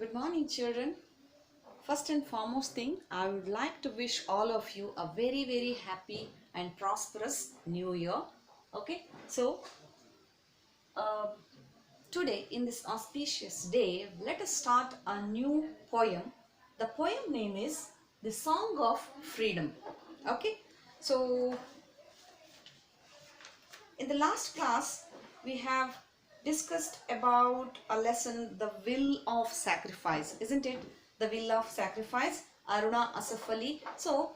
Good morning, children. First and foremost thing, I would like to wish all of you a very happy and prosperous new year. Okay, so uh, today in this auspicious day, let us start a new poem. The poem name is The Song of Freedom. Okay, so in the last class, we have discussed about a lesson, the will of sacrifice, isn't it? The will of sacrifice, Aruna Asaf Ali. So,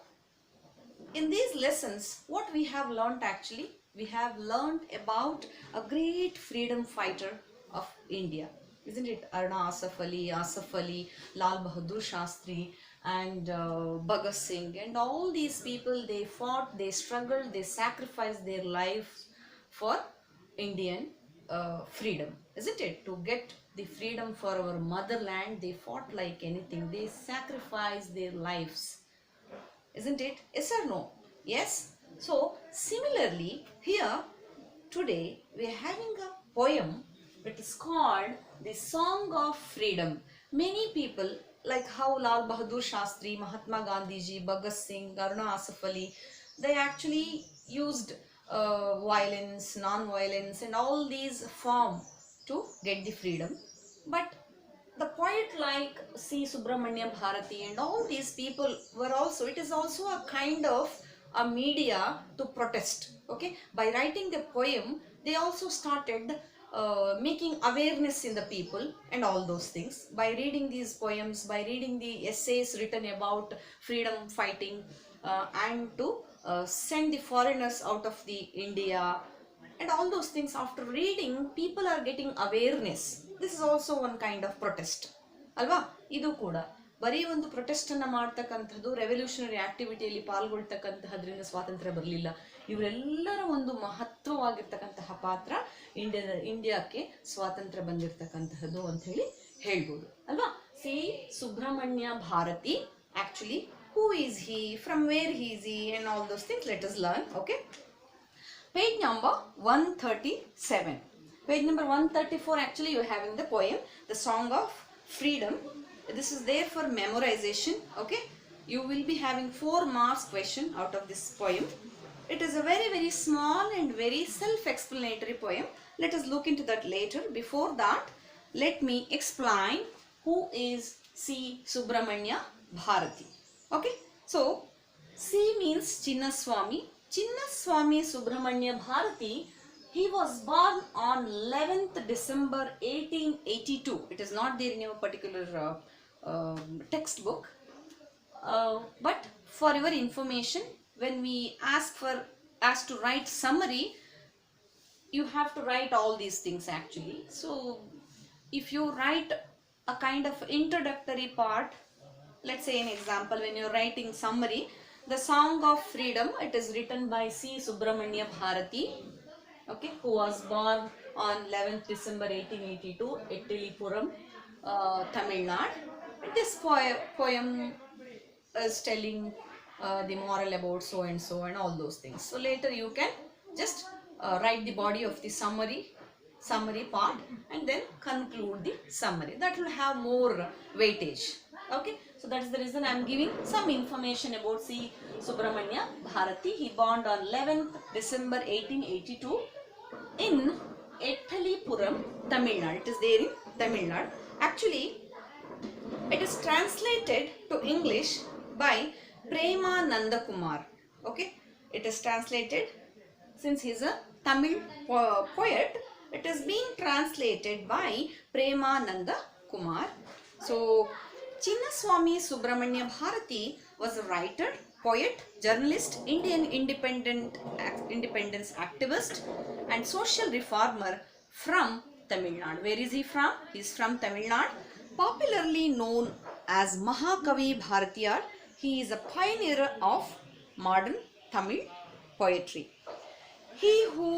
in these lessons, what we have learnt actually, we have learnt about a great freedom fighter of India, isn't it? Aruna Asaf Ali, Lal Bahadur Shastri, and Bhagat Singh, and all these people, they fought, they struggled, they sacrificed their lives for Indian freedom, isn't it? To get the freedom for our motherland, they fought like anything, they sacrificed their lives, isn't it? Yes or no? Yes. So similarly here today we are having a poem which is called The Song of Freedom. Many people, like how Lal Bahadur Shastri, Mahatma Gandhi ji, Bhagat Singh, Aruna Asaf Ali, they actually used violence, non-violence and all these form to get the freedom. But the poet like C. Subramanya Bharati and all these people were also, it is also a kind of a media to protest. Okay, by writing the poem, they also started making awareness in the people and all those things. By reading these poems, by reading the essays written about freedom fighting and to send the foreigners out of the India and all those things, after reading people are getting awareness. This is also one kind of protest ಅಲ್ವಾ. ಇದು ಕೂಡ ಬರೀ ಒಂದು protest ಅನ್ನ ಮಾಡ್ತಕ್ಕಂಥದ್ದು, revolutionary ಆಕ್ಟಿವಿಟಿಯಲ್ಲಿ ಪಾಲ್ಗೊಳ್ತಕ್ಕಂತಹದ್ರಿಂದ ಸ್ವಾತಂತ್ರ್ಯ ಬರಲಿಲ್ಲ. ಇವರೆಲ್ಲರ ಒಂದು ಮಹತ್ವವಾಗಿರ್ತಕ್ಕಂತಹ ಪಾತ್ರ ಇಂಡಿಯಾಕ್ಕೆ ಸ್ವಾತಂತ್ರ್ಯ ಬಂದಿರತಕ್ಕಂತಹದ್ದು ಅಂತ ಹೇಳಿ ಹೇಳ್ಬೋದು ಅಲ್ವಾ. C Subramania Bharati, actually who is he, from where he is he, and all those things let us learn. Okay, page number 137. Page number 134, actually you are having the poem The Song of Freedom. This is there for memorization. Okay, you will be having 4 marks question out of this poem. It is a very small and very self-explanatory poem. Let us look into that later. Before that, let me explain who is C. Subramanya Bharati. Okay, so C means Chinnaswamy. Chinnaswamy Subramanya Bharati, he was born on 11th December 1882. It is not there in your particular textbook. But for your information, when we ask to write summary, you have to write all these things actually. So if you write a kind of introductory part, let's say an example, when you're writing summary, The Song of Freedom, it is written by C. Subramanya Bharati, okay, who was born on 11th December 1882 at Tilipuram, Tamil Nadu. This poem is telling the moral about so and all those things. So later you can just write the body of the summary part and then conclude the summary. That will have more weightage. Okay, so that is the reason I am giving some information about C. Subramanya Bharati. He born on 11th December 1882 in Ettalipuram, Tamil Nadu. It is there in Tamil Nadu. Actually, it is translated to English by Prema Nandakumar. Okay, it is translated, since he is a Tamil poet, it is being translated by Prema Nandakumar. So Chinnaswamy Subramanya Bharati was a writer, poet, journalist, Indian independence activist and social reformer from Tamil Nadu. Where is he from? He is from Tamil Nadu. Popularly known as Mahakavi Bharatiyar, he is a pioneer of modern Tamil poetry. He who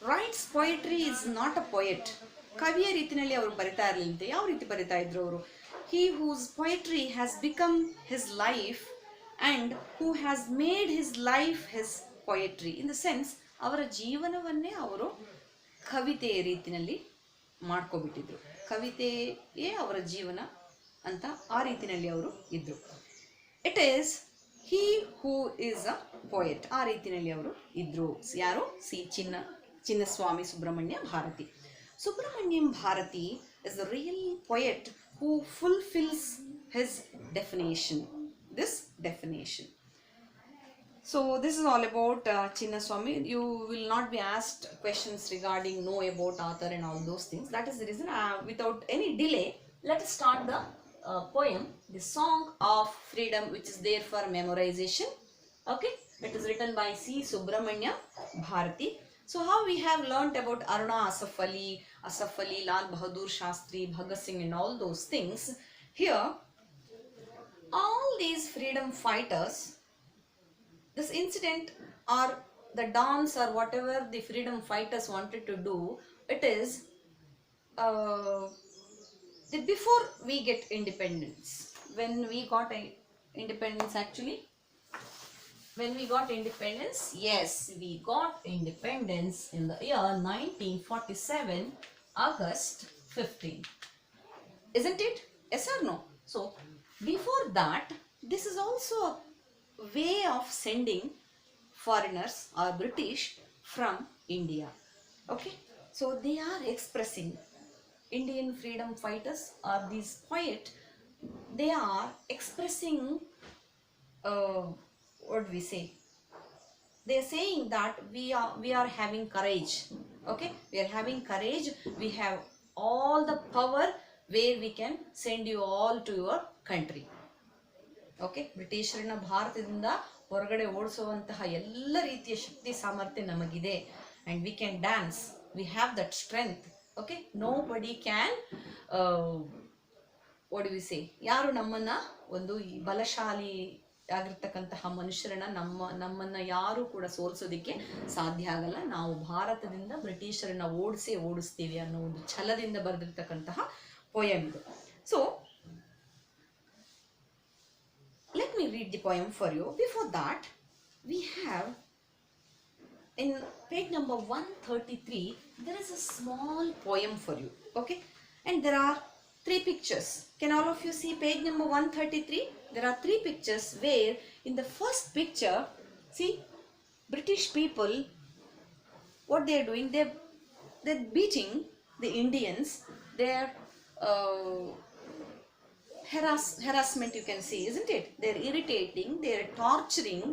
writes poetry is not a poet. ಕವಿಯ ರೀತಿಯಲ್ಲಿ ಅವರು ಬರಿತಾ ಇರಲಿಲ್ಲ. ಯಾವ ರೀತಿ ಬರಿತಾ ಇದ್ರು ಅವರು? He whose poetry has become his life and who has made his life his poetry. In the sense, ಅವರ ಜೀವನವನ್ನೇ ಅವರು ಕವಿತೆಯ ರೀತಿಯಲ್ಲಿ ಮಾಡ್ಕೊಬಿಟ್ಟಿದ್ರು. ಕವಿತೆಯೇ ಅವರ ಜೀವನ, ಅಂತ ಆ ರೀತಿಯಲ್ಲಿ ಅವರು ಇದ್ರು. It is he who is a poet, ಆ ರೀತಿಯಲ್ಲಿ ಅವರು ಇದ್ರು. ಯಾರು? Chinnaswamy Subrahmanya Bharati. Subrahmanyam Bharati is the real poet who fulfills his definition, this definition. So this is all about Chinnaswamy. You will not be asked questions regarding know about author and all those things. That is the reason, without any delay, let us start the poem, the Song of Freedom, which is there for memorization. Okay, it is written by C. Subramanya Bharati. So how we have learnt about Aruna Asaf Ali, Lal Bahadur Shastri, Bhagat Singh and all those things. Here, all these freedom fighters, this incident or the dance or whatever the freedom fighters wanted to do, it is before we get independence. When we got independence actually, when we got independence, yes, we got independence in the year 1947, August 15. Isn't it? Yes or no? So, before that, this is also a way of sending foreigners or British from India. Okay? So, they are expressing, Indian freedom fighters or these poets, they are expressing what we say, they are saying that we are having courage. Okay, we are having courage, we have all the power where we can send you all to your country. Okay, ಬ್ರಿಟಿಷರನ್ನ ಭಾರತದಿಂದ ಹೊರಗಡೆ ಓಡಿಸುವಂತಹ ಎಲ್ಲ ರೀತಿಯ ಶಕ್ತಿ ಸಾಮರ್ಥ್ಯ ನಮಗಿದೆ, and we can dance, we have that strength. Okay, nobody can what do we say, ಯಾರು ನಮ್ಮನ್ನ ಒಂದು ಬಲಶಾಲಿ ಆಗಿರ್ತಕ್ಕಂತಹ ಮನುಷ್ಯರನ್ನ ನಮ್ಮನ್ನ ಯಾರು ಕೂಡ ಸೋಲಿಸೋದಿಕ್ಕೆ ಸಾಧ್ಯ ಆಗಲ್ಲ. ನಾವು ಭಾರತದಿಂದ ಬ್ರಿಟಿಷರನ್ನ ಓಡಿಸ್ತೀವಿ ಅನ್ನೋ ಒಂದು ಛಲದಿಂದ ಬರೆದಿರ್ತಕ್ಕಂತಹ ಪೋಯಮ್ ಇದು. So let me read the poem for you. Before that, we have in page number 133, there is a small poem for you. Okay, and there are 3 pictures. Can all of you see page number 133? There are 3 pictures where in the first picture, see, British people, what they are doing, they're beating the Indians. They're harassment, you can see, isn't it? They're irritating, they're torturing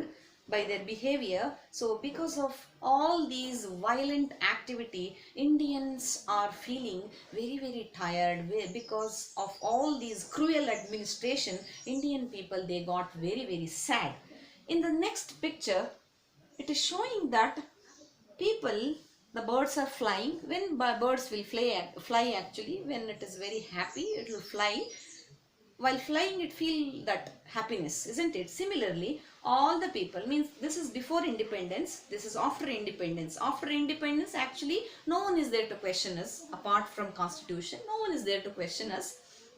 by their behavior. So because of all these violent activity, Indians are feeling very, very tired. Because of all these cruel administration, Indian people, they got very, very sad. In the next picture, it is showing that people, the birds are flying. When birds will fly actually, when it is very happy, it will fly. While flying, it feel that happiness, isn't it? Similarly, all the people, means this is before independence, this is after independence. After independence, actually, no one is there to question us, apart from constitution, no one is there to question us.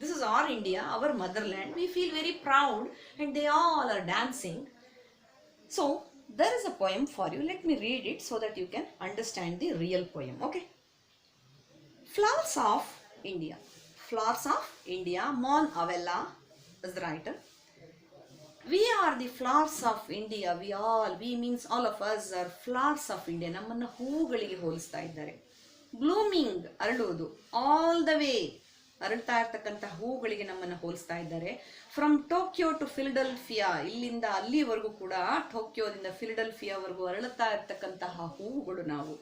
This is our India, our motherland. We feel very proud, and they all are dancing. So, there is a poem for you. Let me read it so that you can understand the real poem. Okay? Flowers of India. Flowers of India, Mon Avella is the writer. We are the flowers of India. We means all of us are flowers of India. ನಮ್ಮನ್ನ ಹೂಗಳಿಗೆ ಹೋಲಿಸ್ತಾ ಇದ್ದಾರೆ. Blooming, ಅರಳುವುದು, all the way ಅರಳ್ತಾ ಇರ್ತಕ್ಕಂಥ ಹೂಗಳಿಗೆ ನಮ್ಮನ್ನ ಹೋಲಿಸ್ತಾ ಇದ್ದಾರೆ. From Tokyo to Philadelphia, ಇಲ್ಲಿಂದ ಅಲ್ಲಿವರೆಗೂ ಕೂಡ, ಟೋಕಿಯೋದಿಂದ ಫಿಲಡೆಲ್ಫಿಯಾವರೆಗೂ ಅರಳುತ್ತಾ ಇರ್ತಕ್ಕಂತಹ ಹೂವುಗಳು ನಾವು.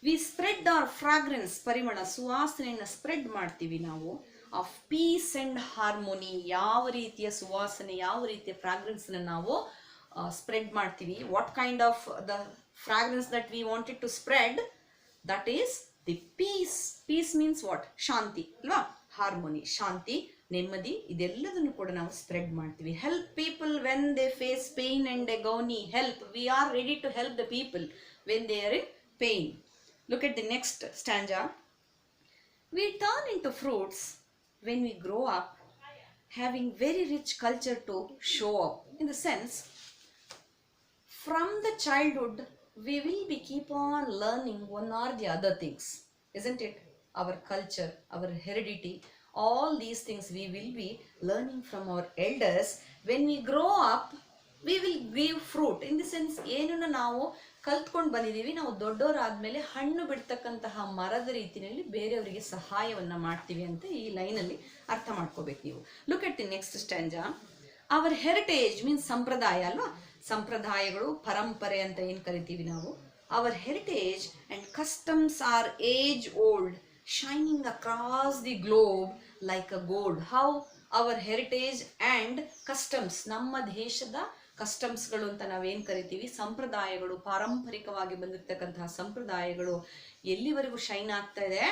ವಿ ಸ್ಪ್ರೆಡ್ ಆರ್ ಫ್ರಾಗ್ರೆನ್ಸ್, ಪರಿಮಳ, ಸುವಾಸನೆಯನ್ನು ಸ್ಪ್ರೆಡ್ ಮಾಡ್ತೀವಿ ನಾವು. ಆಫ್ ಪೀಸ್ ಅಂಡ್ ಹಾರ್ಮೋನಿ, ಯಾವ ರೀತಿಯ ಸುವಾಸನೆ, ಯಾವ ರೀತಿಯ ಫ್ರಾಗ್ರೆನ್ಸ್ನ ನಾವು ಸ್ಪ್ರೆಡ್ ಮಾಡ್ತೀವಿ. What kind of the fragrance that we wanted to spread, that is the peace. Peace means what? ಶಾಂತಿ ಅಲ್ವಾ? ಹಾರ್ಮೋನಿ, ಶಾಂತಿ, ನೆಮ್ಮದಿ, ಇದೆಲ್ಲದನ್ನು ಕೂಡ ನಾವು ಸ್ಪ್ರೆಡ್ ಮಾಡ್ತೀವಿ. Help people when they face pain and agony. Help, we are ready to help the people when they are in pain. Look at the next stanza. We turn into fruits when we grow up, having very rich culture to show up. In the sense, from the childhood, we will be keep on learning one or the other things, isn't it? Our culture, our heredity, All these things we will be learning from our elders. When we grow up, we will give fruit. In the sense, ಏನನ್ನ ನಾವು ಕಲ್ತ್ಕೊಂಡು ಬಂದಿದ್ದೀವಿ, ನಾವು ದೊಡ್ಡವರಾದ್ಮೇಲೆ ಹಣ್ಣು ಬಿಡ್ತಕ್ಕಂತಹ ಮರದ ರೀತಿಯಲ್ಲಿ ಬೇರೆಯವರಿಗೆ ಸಹಾಯವನ್ನ ಮಾಡ್ತೀವಿ ಅಂತ ಈ ಲೈನಲ್ಲಿ ಅರ್ಥ ಮಾಡ್ಕೋಬೇಕು ನೀವು. Look at the next stanza. Our heritage means ಸಂಪ್ರದಾಯ ಅಲ್ವಾ, ಸಂಪ್ರದಾಯಗಳು ಪರಂಪರೆ ಅಂತ ಏನು ಕರಿತೀವಿ ನಾವು. Our heritage and customs are age old, shining across the globe like a gold. How our heritage and customs, ನಮ್ಮ ದೇಶದ ಕಸ್ಟಮ್ಸ್ಗಳು ಅಂತ ನಾವೇನು ಕರಿತೀವಿ, ಸಂಪ್ರದಾಯಗಳು, ಪಾರಂಪರಿಕವಾಗಿ ಬಂದಿರತಕ್ಕಂತಹ ಸಂಪ್ರದಾಯಗಳು ಎಲ್ಲಿವರೆಗೂ ಶೈನ್ ಆಗ್ತಾ ಇದೆ?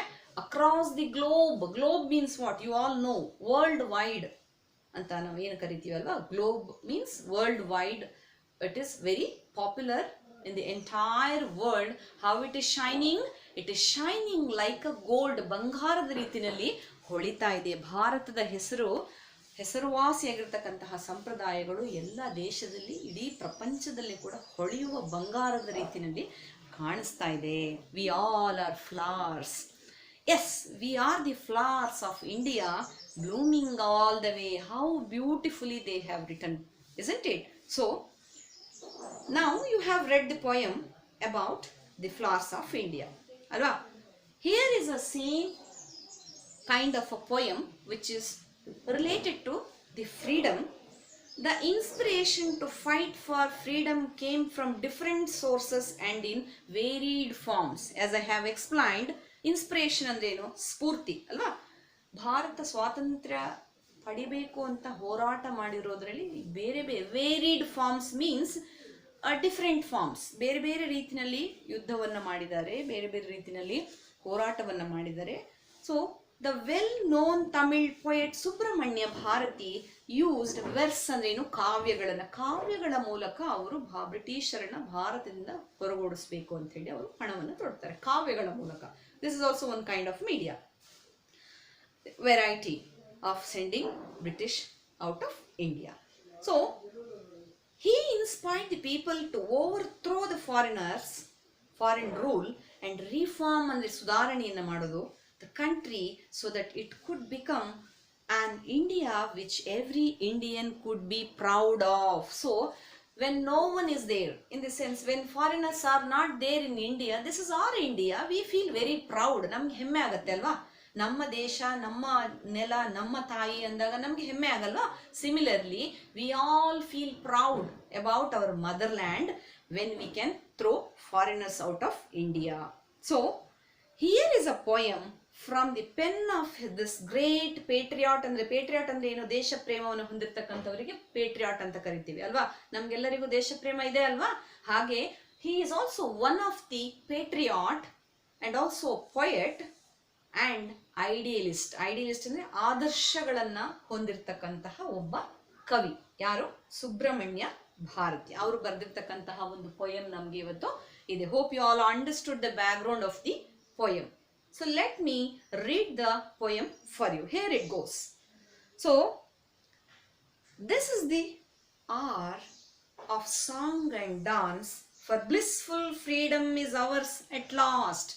Across the globe. Globe means what? You all know, worldwide ಅಂತ ನಾವೇನು ಕರಿತೀವಿ ಅಲ್ವಾ. Globe means worldwide. It is very popular in the entire world. How it is shining? It is shining like a gold. ಬಂಗಾರದ ರೀತಿಯಲ್ಲಿ ಹೊಳಿತಾ ಇದೆ. ಭಾರತದ ಹೆಸರುವಾಸಿಯಾಗಿರ್ತಕ್ಕಂತಹ ಸಂಪ್ರದಾಯಗಳು ಎಲ್ಲ ದೇಶದಲ್ಲಿ, ಇಡೀ ಪ್ರಪಂಚದಲ್ಲಿ ಕೂಡ ಹೊಳೆಯುವ ಬಂಗಾರದ ರೀತಿಯಲ್ಲಿ ಕಾಣಿಸ್ತಾ ಇದೆ. We all are flowers. Yes, we are the flowers of India, blooming all the way. How beautifully they have written, isn't it? So now you have read the poem about the flowers of India, alva. Here is a same kind of a poem which is related to the freedom. The inspiration to fight for freedom came from different sources and in varied forms. As I have explained, inspiration ಅಂದ್ರೆ ಏನು? ಸ್ಫೂರ್ತಿ ಅಲ್ವಾ. ಭಾರತ ಸ್ವಾತಂತ್ರ್ಯ ಪಡಿಬೇಕು ಅಂತ ಹೋರಾಟ ಮಾಡಿರೋದ್ರಲ್ಲಿ ಬೇರೆ ಬೇರೆ varied forms means different forms, ಬೇರೆ ಬೇರೆ ರೀತಿಯಲ್ಲಿ ಯುದ್ಧವನ್ನು ಮಾಡಿದ್ದಾರೆ, ಬೇರೆ ಬೇರೆ ರೀತಿಯಲ್ಲಿ ಹೋರಾಟವನ್ನು ಮಾಡಿದ್ದಾರೆ. So the well known Tamil poet Subramania Bharati used verse ಅಂದ್ರೆ ಏನು? ಕಾವ್ಯಗಳ ಮೂಲಕ ಅವರು ಬ್ರಿಟಿಷರನ್ನ ಭಾರತದಿಂದ ಹೊರಗೋಡಿಸ್ಬೇಕು ಅಂತ ಹೇಳಿ ಅವರು ಹಣವನ್ನು ತೊಡ್ತಾರೆ ಕಾವ್ಯಗಳ ಮೂಲಕ. This is also one kind of media variety of sending British out of India. So he inspired the people to overthrow the foreign rule and reform ಅಂದ್ರೆ ಸುಧಾರಣೆಯನ್ನು ಮಾಡೋದು the country so that it could become an India which every Indian could be proud of. So when no one is there, in the sense when foreigners are not there in India, this is our India, we feel very proud. ನಮ್ಗೆ ಹೆಮ್ಮೆ ಆಗುತ್ತೆ ಅಲ್ವಾ? ನಮ್ಮ ದೇಶ, ನಮ್ಮ ನೆಲ, ನಮ್ಮ ತಾಯಿ ಅಂದಾಗ ನಮಗೆ ಹೆಮ್ಮೆ ಆಗಲ್ವಾ? Similarly we all feel proud about our motherland when we can throw foreigners out of India. So here is a poem from the pen of this great patriot. ಅಂದ್ರೆ ಪೇಟ್ರಿಯಾಟ್ ಅಂದ್ರೆ ಏನು? ದೇಶ ಪ್ರೇಮವನ್ನು ಹೊಂದಿರತಕ್ಕಂಥವರಿಗೆ ಪೇಟ್ರಿಯಾಟ್ ಅಂತ ಕರಿತೀವಿ ಅಲ್ವಾ. ನಮ್ಗೆಲ್ಲರಿಗೂ ದೇಶ ಪ್ರೇಮ ಇದೆ ಅಲ್ವಾ. ಹಾಗೆ he is also one of the patriot and also poet and idealist. Idealist ಅಂದ್ರೆ ಆದರ್ಶಗಳನ್ನ ಹೊಂದಿರತಕ್ಕಂತಹ ಒಬ್ಬ ಕವಿ. ಯಾರು? ಸುಬ್ರಹ್ಮಣ್ಯ ಭಾರತಿ. ಅವರು ಬರೆದಿರ್ತಕ್ಕಂತಹ ಒಂದು ಪೊಯಮ್ ನಮ್ಗೆ ಇವತ್ತು ಇದೆ. Hope you all understood the background of the poem. So let me read the poem for you. Here it goes. So this is the hour of song and dance, for blissful freedom is ours at last.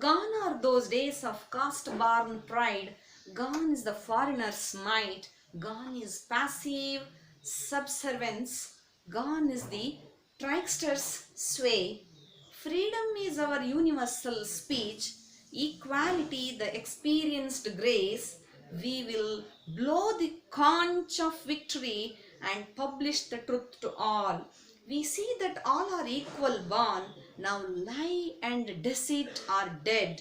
Gone are those days of caste-born pride, gone is the foreigner's might, gone is passive subservience, gone is the trickster's sway. Freedom is our universal speech, equality the experienced grace. We will blow the conch of victory and publish the truth to all. We see that all are equal born, now lie and deceit are dead.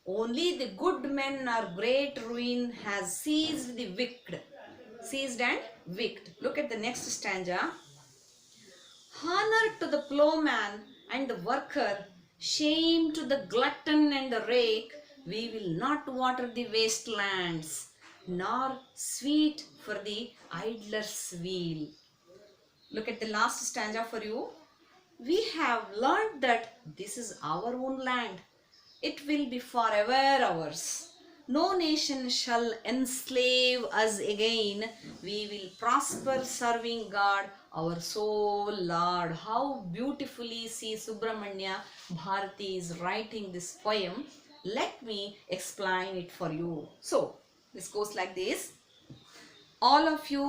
Only the good men are great ruin has seized the wicked. Seized and wicked. Look at the next stanza. Honor to the plowman and the worker, shame to the glutton and the rake. We will not water the wastelands, nor sweet for the idler's wheel. Look at the last stanza for you. We have learned that this is our own land. It will be forever ours. No nation shall enslave us again. We will prosper serving God, our sole Lord. How beautifully C. Subramanya Bharati is writing this poem. Let me explain it for you. So, This goes like this. All of you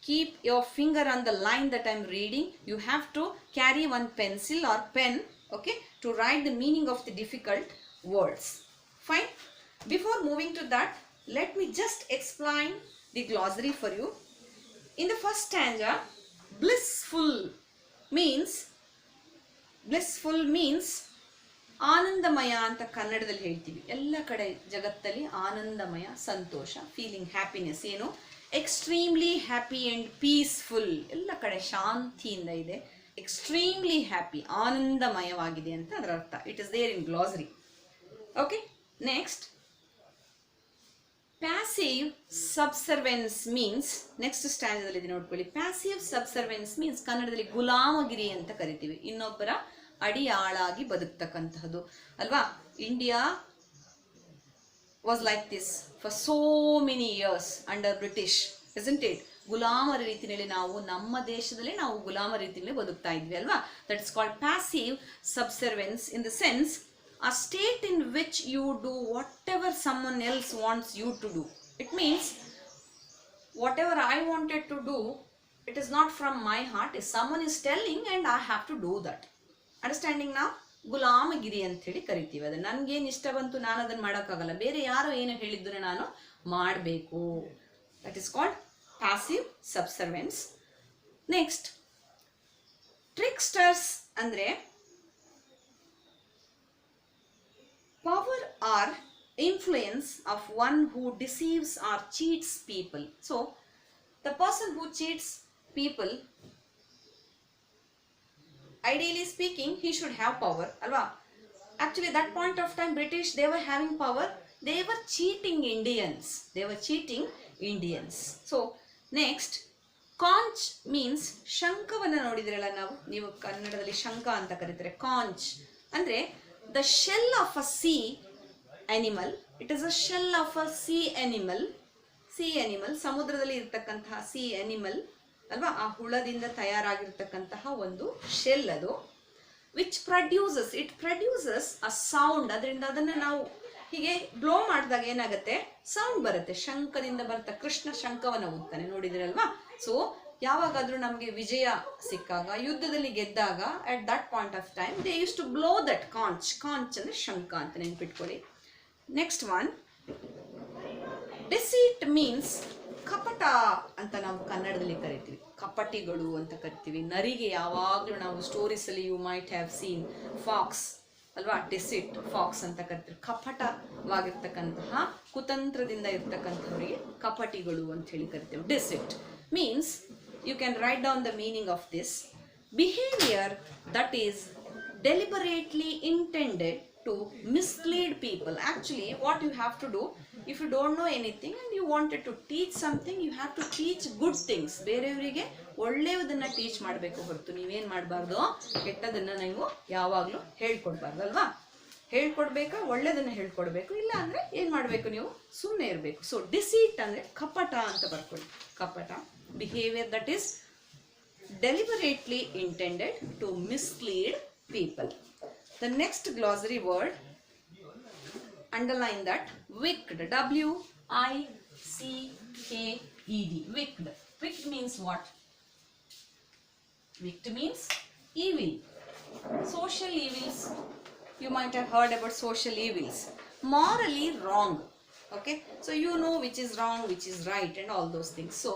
keep your finger on the line that I am reading. You have to carry one pencil or pen, okay, to write the meaning of the difficult words. Fine. Before moving to that, let me just explain the glossary for you. In the first stanza, blissful means ಆನಂದಮಯ ಅಂತ ಕನ್ನಡದಲ್ಲಿ ಹೇಳ್ತೀವಿ. ಎಲ್ಲ ಕಡೆ ಜಗತ್ತಲ್ಲಿ ಆನಂದಮಯ, ಸಂತೋಷ, feeling happiness, ಏನು extremely happy and peaceful, ಎಲ್ಲ ಕಡೆ ಶಾಂತಿಯಿಂದ ಇದೆ. ಎಕ್ಸ್ಟ್ರೀಮ್ಲಿ ಹ್ಯಾಪಿ, ಆನಂದಮಯವಾಗಿದೆ ಅಂತ ಅದರ ಅರ್ಥ. It is there in glossary. Okay, next passive subservience means, next ಸ್ಟ್ಯಾಂಡದಲ್ಲಿ ಇದೆ ನೋಡ್ಕೊಳ್ಳಿ. ಪ್ಯಾಸಿವ್ ಸಬ್ಸರ್ವೆನ್ಸ್ ಮೀನ್ಸ್ ಕನ್ನಡದಲ್ಲಿ ಗುಲಾಮಗಿರಿ ಅಂತ ಕರಿತೀವಿ. ಇನ್ನೊಬ್ಬರ ಅಡಿಯಾಳಾಗಿ ಬದುಕ್ತಕ್ಕಂತಹದ್ದು ಅಲ್ವಾ. India was like this for so many years under British, isn't it? ಗುಲಾಮರ ರೀತಿಯಲ್ಲಿ ನಾವು ನಮ್ಮ ದೇಶದಲ್ಲಿ ನಾವು ಗುಲಾಮ ರೀತಿಯಲ್ಲಿ ಬದುಕ್ತಾ ಇದ್ವಿ ಅಲ್ವಾ. That is called passive subservience in the sense a state in which you do whatever someone else wants you to do. It means whatever I wanted to do, it is not from my heart. If someone is telling and I have to do that. Understanding now? ಗುಲಾಮಗಿರಿ ಅಂತ ಹೇಳಿ ಕರಿತೀವಿ. ಅದು ನನ್ಗೇನು ಇಷ್ಟ ಬಂತು ನಾನು ಅದನ್ನು ಮಾಡೋಕ್ಕಾಗಲ್ಲ, ಬೇರೆ ಯಾರೋ ಏನು ಹೇಳಿದ್ದನ್ನು ನಾನು ಮಾಡಬೇಕು. That is called passive subservience. Next tricksters ಅಂದರೆ power or influence of one who deceives or cheats people. So the person who cheats people, ideally speaking, he should have power alva. Actually that point of time British, they were having power. They were cheating Indians. So next, conch means ಶಂಖವನ್ನು ನೋಡಿದ್ರಲ್ಲ ನೀವು ಕನ್ನಡದಲ್ಲಿ ಶಂಖ ಅಂತ ಕರೀತಾರೆ. ಕಾಂಚ್ ಅಂದ್ರೆ the shell of a sea animal. It is a shell of a sea animal. ಸಮುದ್ರದಲ್ಲಿ ಇರತಕ್ಕಂತಹ sea animal ಅಲ್ವಾ, ಆ ಹುಳದಿಂದ ತಯಾರಾಗಿರ್ತಕ್ಕಂತಹ ಒಂದು ಶೆಲ್ ಅದು. which produces a sound. ಅದರಿಂದ ಅದನ್ನು ನಾವು ಹೀಗೆ ಬ್ಲೋ ಮಾಡಿದಾಗ ಏನಾಗುತ್ತೆ, ಸೌಂಡ್ ಬರುತ್ತೆ. ಶಂಖದಿಂದ ಬರುತ್ತೆ. ಕೃಷ್ಣ ಶಂಖವನ್ನು ಊದ್ತಾನೆ, ನೋಡಿದ್ರಲ್ವಾ. ಸೊ ಯಾವಾಗಾದ್ರೂ ನಮಗೆ ವಿಜಯ ಸಿಕ್ಕಾಗ, ಯುದ್ಧದಲ್ಲಿ ಗೆದ್ದಾಗ, at that point of time they use to blow that conch. Conch ಅಂದ್ರೆ ಶಂಖ ಅಂತ ನೆನ್ಪಿಟ್ಕೊಳ್ಳಿ. ನೆಕ್ಸ್ಟ್ ಒನ್, ಡಿಸೀಟ್ ಮೀನ್ಸ್ ಕಪಟ ಅಂತ ನಾವು ಕನ್ನಡದಲ್ಲಿ ಕರಿತೀವಿ. ಕಪಟಿಗಳು ಅಂತ ಕರಿತೀವಿ. ನರಿಗೆ ಯಾವಾಗಲೂ ನಾವು ಸ್ಟೋರೀಸ್ ಅಲ್ಲಿ you might have seen fox ಅಲ್ವಾ, ಡಿಸಿಟ್ ಫಾಕ್ಸ್ ಅಂತ ಕರಿತೀವಿ. ಕಪಟವಾಗಿರ್ತಕ್ಕಂತಹ ಕುತಂತ್ರದಿಂದ ಇರ್ತಕ್ಕಂಥವ್ರಿಗೆ ಕಪಟಿಗಳು ಅಂತ ಹೇಳಿ ಕರಿತೀವಿ. ಡಿಸಿಟ್ means, you can write down the meaning of this: behavior that is deliberately intended to mislead people. Actually what you have to do, if you don't know anything and you wanted to teach something, you have to teach good things. ಬೇರೆಯವರಿಗೆ ಒಳ್ಳೆಯದನ್ನ teach ಮಾಡಬೇಕು ಹೊರತು ನೀವೇನ್ ಮಾಡಬಾರ್ದು, ಕೆಟ್ಟದನ್ನ ನೀವು ಯಾವಾಗಲೂ ಹೇಳ್ಕೊಡ್ಬಾರ್ದು ಅಲ್ವಾ. ಹೇಳ್ಕೊಡ್ಬೇಕಾ, ಒಳ್ಳೆದನ್ನ ಹೇಳ್ಕೊಡ್ಬೇಕು. ಇಲ್ಲ ಅಂದ್ರೆ ಏನ್ ಮಾಡ್ಬೇಕು, ನೀವು ಸುಮ್ಮನೆ ಇರಬೇಕು. ಸೊ ಡಿಸೀಟ್ ಅಂದ್ರೆ ಕಪಟ ಅಂತ ಬರ್ಕೊಳ್ಳಿ. ಕಪಟ, behavior that is deliberately intended to mislead people. The next glossary word, underline that, wicked. W-I-C-K-E-D. Wicked. Wicked means what? Wicked means evil. Social evils. You might have heard about social evils. Morally wrong. Okay, so you know which is wrong, which is right, and all those things. So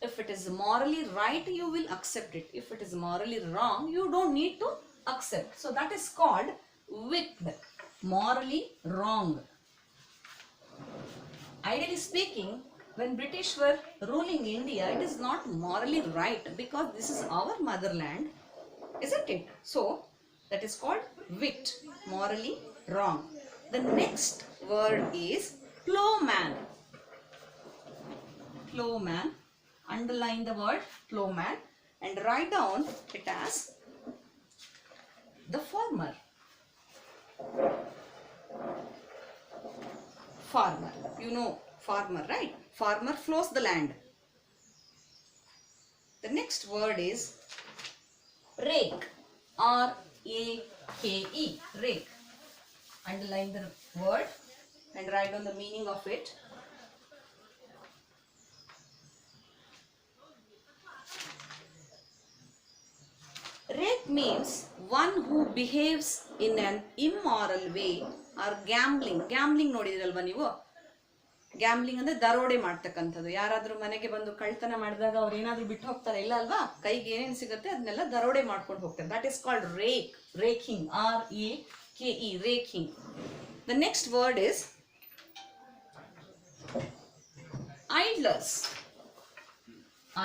if it is morally right, you will accept it. If it is morally wrong, you don't need to accept. So that is called wicked, morally wrong. Ideally speaking, when British were ruling India, it is not morally right because this is our motherland, isn't it? So that is called wicked, morally wrong. The next word is plowman. Plowman. Underline the word plowman and write down it as the farmer. Farmer, you know farmer, right? Farmer plows the land. The next word is rake. R-A-K-E. Rake. Underline the word and write down the meaning of it. means one who behaves in an immoral way or gambling. Gambling ನೋಡಿದಿರಲ್ವಾ ನೀವು? Gambling ಅಂದ್ರೆ ದರೋಡೆ ಮಾಡ್ತಕ್ಕಂಥದ್ದು. ಯಾರಾದ್ರೂ ಮನೆಗೆ ಬಂದು ಕಳ್ತನ ಮಾಡಿದಾಗ ಅವ್ರು ಏನಾದ್ರೂ ಬಿಟ್ಟು ಹೋಗ್ತಾರೆ, ಇಲ್ಲ ಅಲ್ವಾ? ಕೈಗೆ ಏನೇನು ಸಿಗುತ್ತೆ ಅದನ್ನೆಲ್ಲ ದರೋಡೆ ಮಾಡ್ಕೊಂಡು ಹೋಗ್ತಾರೆ. That is called raking, RAKE, raking. The next word is idlers.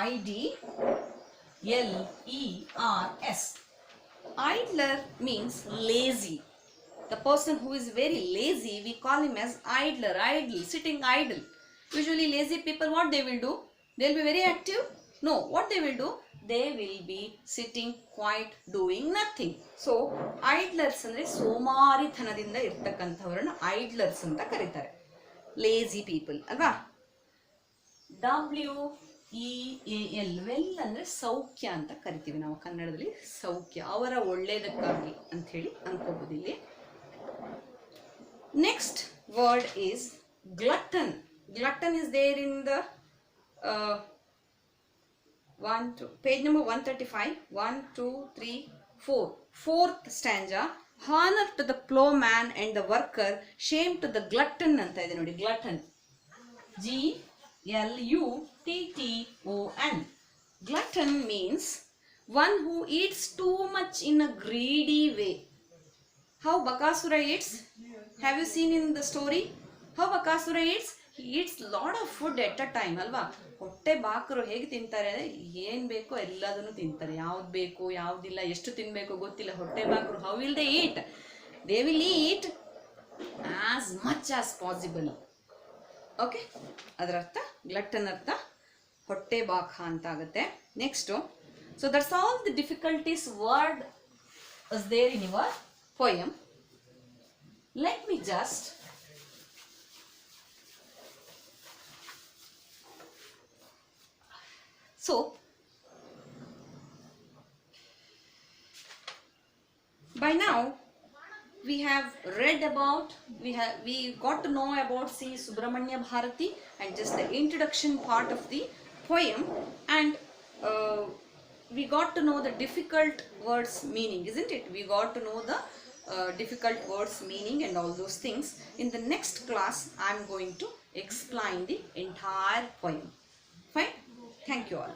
IDLERS. Idler means lazy. The person who is very lazy, we call him as idler, sitting idle. Usually lazy people, what they will do? They will be very active? No, what they will do? They will be sitting quiet, doing nothing. So, idlers andre ಸೋಮಾರಿತನದಿಂದ ಇರ್ತಕ್ಕಂಥವರನ್ನ idlers ಅಂತ ಕರೀತಾರೆ. Lazy people, ಅಲ್ವಾ? WEAL, well ಅಂದರೆ ಸೌಖ್ಯ ಅಂತ ಕರಿತೀವಿ ನಾವು ಕನ್ನಡದಲ್ಲಿ. ಸೌಖ್ಯ, ಅವರ ಒಳ್ಳೆಯದಕ್ಕಾಗಿ ಅಂತ ಹೇಳಿ ಅನ್ಕೋಬಹುದು ಇಲ್ಲಿ. Next word is glutton. Glutton is there in the page number 135, 1, 2, 3, 4. Fourth stanza. Honor to the plowman and the worker, shame to the glutton ಅಂತ ಇದೆ ನೋಡಿ. glutton, GLUTTON. Glutton means one who eats too much in a greedy way. How Bakasura eats? Have you seen in the story? How Bakasura eats? He eats lot of food at a time, ಅಲ್ವಾ? ಹೊಟ್ಟೆ ಬಾಕರು ಹೇಗೆ ತಿಂತಾರೆ ಅಂದರೆ ಏನು ಬೇಕೋ ಎಲ್ಲದನ್ನು ತಿಂತಾರೆ. ಯಾವ್ದು ಬೇಕು ಯಾವುದಿಲ್ಲ ಎಷ್ಟು ತಿನ್ನಬೇಕು ಗೊತ್ತಿಲ್ಲ. ಹೊಟ್ಟೆ ಬಾಕರು how will they eat? They will eat as much as possible. Okay, ಅದರ ಅರ್ಥ ಗ್ಲಟ್ಟನ್ ಅರ್ಥ ಹೊಟ್ಟೆ ಬಾಕ ಅಂತ ಆಗುತ್ತೆ. Next, so that's all the difficulties word is there in your poem. Let me just so by now we have read about, we got to know about C. Subramanya Bharati and just the introduction part of the poem, and we got to know the difficult words meaning, isn't it? We got to know the difficult words meaning and all those things. In the next class I am going to explain the entire poem. Fine? Thank you all.